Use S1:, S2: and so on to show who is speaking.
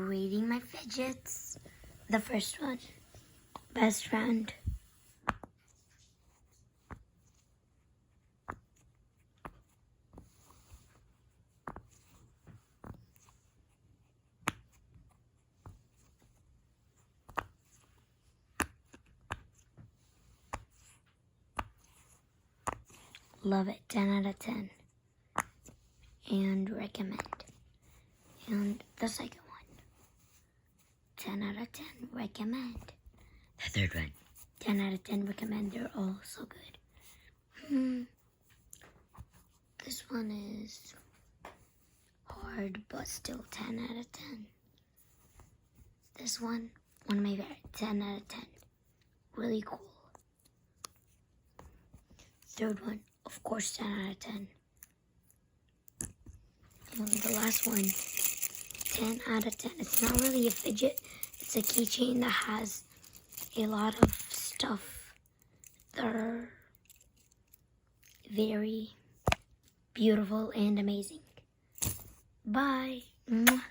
S1: Rating my fidgets. The first one, best friend. Love it, 10 out of 10. And recommend. And the second one, 10 out of 10, recommend. The third one, 10 out of 10, recommend. They're all so good. This one is hard, but still 10 out of 10. This one of my favorite, 10 out of 10. Really cool. Third one, of course, 10 out of 10. And the last one, 10 out of 10. It's not really a fidget. It's a keychain that has a lot of stuff that are very beautiful and amazing. Bye. Mwah.